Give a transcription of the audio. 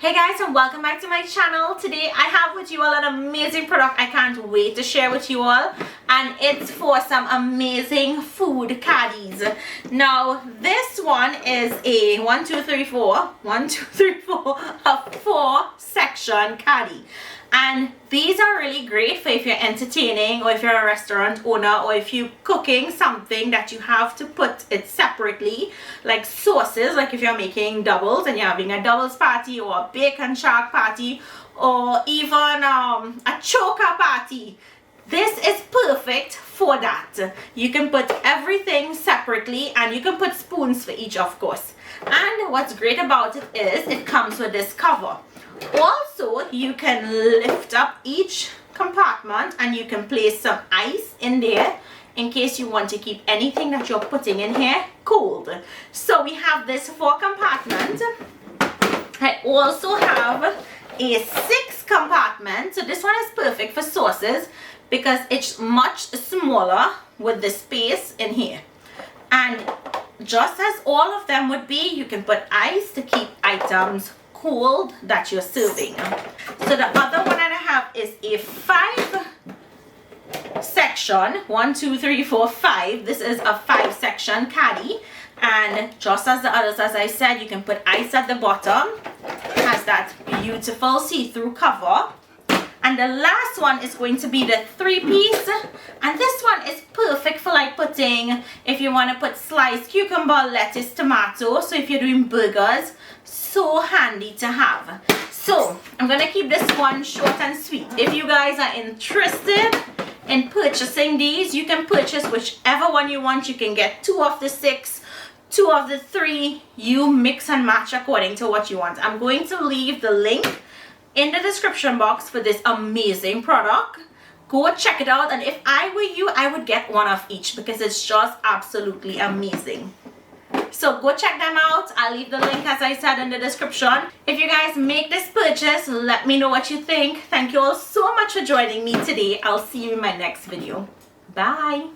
Hey guys, and welcome back to my channel. Today I have with you all an amazing product I can't wait to share with you all, and it's for some amazing food caddies. Now this one is a 4 section caddy, and these are really great for if you're entertaining, or if you're a restaurant owner, or if you're cooking something that you have to put it separately, like sauces, like if you're making doubles and you're having a doubles party or a bacon shark party, or even a choker party. This is perfect for that. You can put everything separately, and you can put spoons for each, of course. And what's great about it is it comes with this cover. Also, you can lift up each compartment and you can place some ice in there in case you want to keep anything that you're putting in here cold. So we have this 4 compartment. I also have a 6 compartment. So this one is perfect for sauces because it's much smaller with the space in here. And just as all of them would be, you can put ice to keep items cold that you're serving. So the other one that I have is a 5 section, 1, 2, 3, 4, 5. This is a 5 section caddy, and just as the others, as I said, you can put ice at the bottom. It has that beautiful see-through cover. And the last one is going to be the 3-piece, and this one is perfect for like putting, if you want to put sliced cucumber, lettuce, tomato. So if you're doing burgers, so handy to have. So I'm gonna keep this one short and sweet. If you guys are interested in purchasing these, you can purchase whichever one you want. You can get 2 of the 6, 2 of the 3. You mix and match according to what you want. I'm going to leave the link in the description box for this amazing product. Go check it out, and if I were you, I would get 1 of each because it's just absolutely amazing. So go check them out. I'll leave the link, as I said, in the description. If you guys make this purchase, let me know what you think. Thank you all so much for joining me today. I'll see you in my next video. Bye.